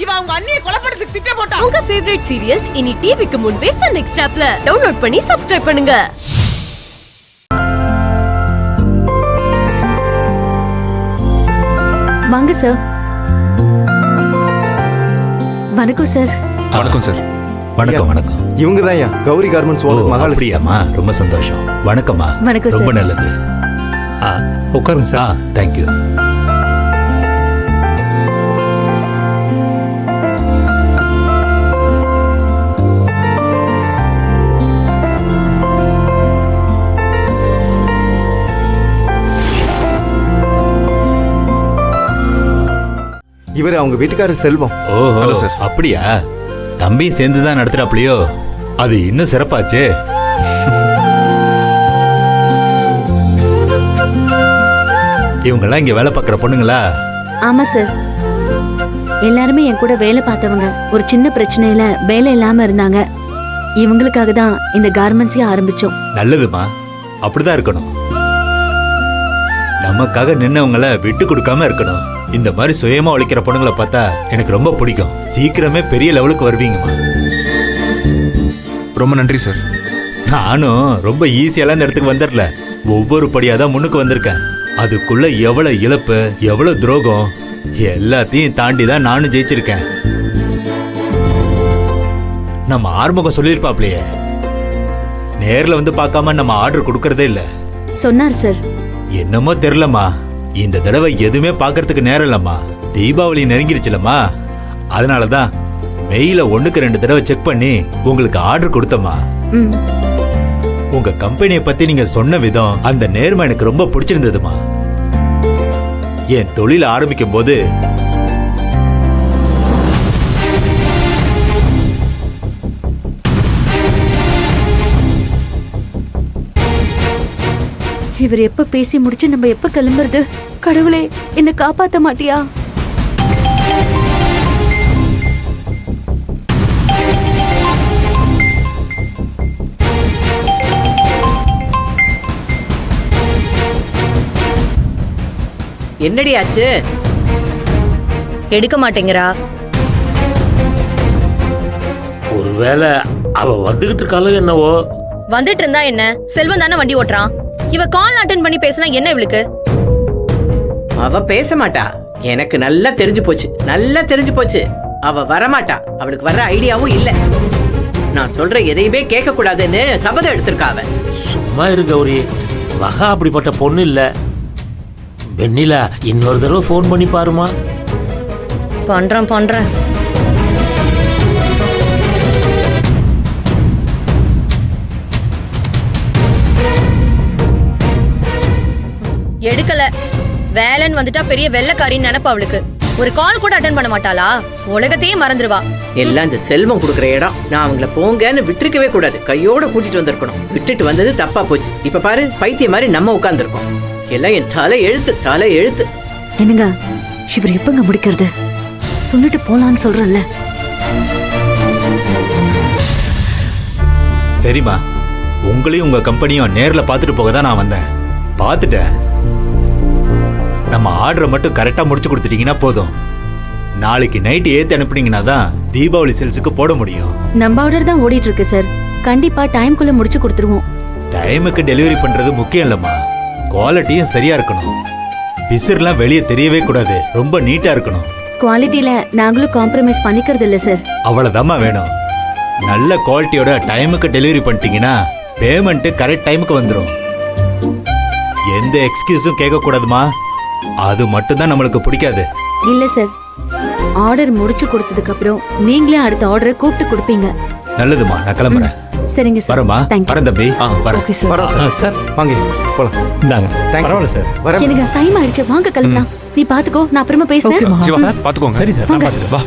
இவன் அவங்க அண்ணியை கொலைப்படுறதுக்கு திட்டம் போட்டான். உங்க ஃபேவரட் சீரியல்ஸ் இனி டிவிக்கு முன்பே சன் நெக்ஸ்ட் ஆப்ல டவுன்லோட் பண்ணி சப்ஸ்கிரைப் பண்ணுங்க. வாங்க சார். வணக்கம் சார். வணக்கம் சார். வணக்கம். வணக்கம். இவங்க தான் கௌரி கார்மெண்ட்ஸ் ஓனர் மகாலட்சுமி. அப்படியாம்மா, ரொம்ப சந்தோஷம். வணக்கம்மா. வணக்கம் ரொம்ப சார். நல்லது. உட்காருங்க சார். தேங்க்யூ. இவர் அவங்க வீட்டுக்காரர் செல்வம். ஓ சார். அப்படியா? தம்பியும் சேர்ந்துதான் நடத்துறாப்லையோ? அது இன்னும் சிறப்பாச்சே. இவங்கெல்லாம் இங்க வேலை பார்க்குற பொண்ணுங்களா? ஆமா சார், எல்லாருமே என் கூட வேலை பார்த்தவங்க. ஒரு சின்ன பிரச்சனையில வேலை இல்லாம இருந்தாங்க. இவங்களுக்காக தான் இந்த கார்மெண்ட்ஸையும் ஆரம்பிச்சோம். நல்லதுமா, அப்படிதான் இருக்கணும். நமக்காக நின்னவங்கள விட்டு கொடுக்காம இருக்கணும். இந்த மாதிரி சுயமா உழைக்கிற பொண்ணுங்களை பார்த்தா எனக்கு ரொம்ப பிடிக்கும். சீக்கிரமே பெரிய லெவலுக்கு வருவீங்கம்மா. ரொம்ப நன்றி சார். நானும் ரொம்ப ஈஸியெல்லாம் இந்த இடத்துக்கு வந்துடல. ஒவ்வொரு படியா தான் முன்னுக்கு வந்திருக்கேன். அதுக்குள்ள எவ்வளவு இழப்பு, எவ்வளவு துரோகம், எல்லாத்தையும் தாண்டி தான் நானும் ஜெயிச்சிருக்கேன். நம்ம ஆறுமுகம் சொல்லியிருப்பாப்லையே, நேர்ல வந்து பார்க்காம நம்ம ஆர்டர் கொடுக்கறதே இல்ல சொன்னார் சார். என்னமோ தெரியலம்மா, இந்த தடவை எதுவுமே பாக்குறதுக்கு நேரம் இல்லம்மா. தீபாவளி நெருங்கிருச்சுலம்மா, அதனாலதான் மெயில 1க்கு 2 தடவை செக் பண்ணி உங்களுக்கு ஆர்டர் கொடுத்தம்மா. உங்க கம்பெனியை பத்தி நீங்க சொன்ன விதம், அந்த நேர்மை எனக்கு ரொம்ப பிடிச்சிருந்ததுமா. என் தொழில் ஆரம்பிக்கும் போது இவர் எப்ப பேசி முடிச்சு நம்ம எப்ப கிளம்புறது? கடவுளே, என்ன காப்பாத்த மாட்டியா? என்னடி ஆச்சு? எடுக்க மாட்டேங்கிறா. ஒருவேளை அவ வந்துகிட்டு இருக்காளோ என்னவோ. வந்துட்டு இருந்தா என்ன? செல்வம் தானே வண்டி ஓட்டுறான். இவ கால் அட்டெண்ட் பண்ணி பேசினா என்ன இவளுக்கு? அவ பேச மாட்டா. எனக்கு நல்லா தெரிஞ்சு போச்சு, நல்லா தெரிஞ்சு போச்சு. அவ வரமாட்டா. அவளுக்கு வர்ற ஐடியாவும் இல்ல. நான் சொல்ற எதையுமே கேட்க கூடாதுன்னு சபதம் எடுத்திருக்கா அவ. சும்மா இரு கௌரி, மகா அப்படிப்பட்ட பொண்ணு இல்ல. வெண்ணிலா, இன்னொரு தடவை ஃபோன் பண்ணி பாருமா. பண்றேன். எடுக்கல. வேலைன்னு வந்துட்டா பெரிய வெள்ளக்காரின்னு நினைப்பா அவளுக்கு. ஒரு கால் கூட அட்டெண்ட் பண்ண மாட்டாளா? உலகத்தையே மறந்துடுவா. எல்லாம் இந்த செல்வம் கொடுக்குற இடம். நான் அவங்கள போங்கன்னு விட்டுருக்கவே கூடாது. கையோட கூட்டிட்டு வந்திருக்கணும். விட்டுட்டு வந்தது தப்பா போச்சு. இப்ப பாரு, பைத்திய மாதிரி நம்ம உட்கார்ந்துருக்கோம். எல்லாம் என் தலை எழுத்து. என்னங்க, இவர் எப்பங்க முடிக்கிறது? சொல்லிட்டு போலான்னு சொல்றேன்ல. சரிம்மா, உங்களையும் உங்க கம்பெனியும் நேர்ல பார்த்துட்டு போக தான் நான் வந்தேன். பார்த்துட்டேன். நம்ம ஆர்டரை மட்டும் கரெக்டா முடிச்சு கொடுத்துட்டீங்கன்னா போதும். நாளைக்கு நைட் ஏத்தி அனுப்புனீங்கன்னா தான் தீபாவளி சேல்ஸுக்கு போட முடியும். நம்ம ஆர்டர் தான் ஓடிட்டு இருக்கு சார். கண்டிப்பா டைம்குள்ள முடிச்சு கொடுத்துருவோம். டைமுக்கு டெலிவரி பண்றது முக்கியம் இல்லம்மா, குவாலிட்டியும் சரியா இருக்கணும். பிசர்லாம் வெளியே தெரியவே கூடாது. ரொம்ப நீட்டா இருக்கணும். குவாலிட்டியில நாங்களும் காம்ப்ரமைஸ் பண்ணிக்கிறது இல்ல சார். அவ்வளவுதாம்மா வேணும். நல்ல குவாலிட்டியோட டைமுக்கு டெலிவரி பண்ணிட்டீங்கன்னா பேமெண்ட் கரெக்ட் டைமுக்கு வந்துடும். எந்த எக்ஸ்கியூஸும் கேட்க கூடாதுமா. அது மட்டும் தான் நம்மளுக்கு பிடிக்காது. இல்ல சார், ஆர்டர் முடிச்சு கொடுத்ததுக்கு அப்புறம் நீங்களே அடுத்த ஆர்டரை கூப்பிட்டு கொடுப்பீங்க. நல்லதுமா, நான் கிளம்புறேன். சரிங்க சார். வரமா? வரேன் தம்பி. வரேன். Okay sir. சார் வாங்க போலாம். இந்தாங்க. Thanks. பரவாயில்ல சார். வரேன். எனக்கு டைம் ஆயிடுச்சு, வாங்க கிளம்பலாம். நீ பாத்துக்கோ, நான் அப்புறமா பேசுறேன். சிவா பாத்துக்கோங்க. சரி சார், நான் வாங்க. பார்த்துக்கிறேன். வா.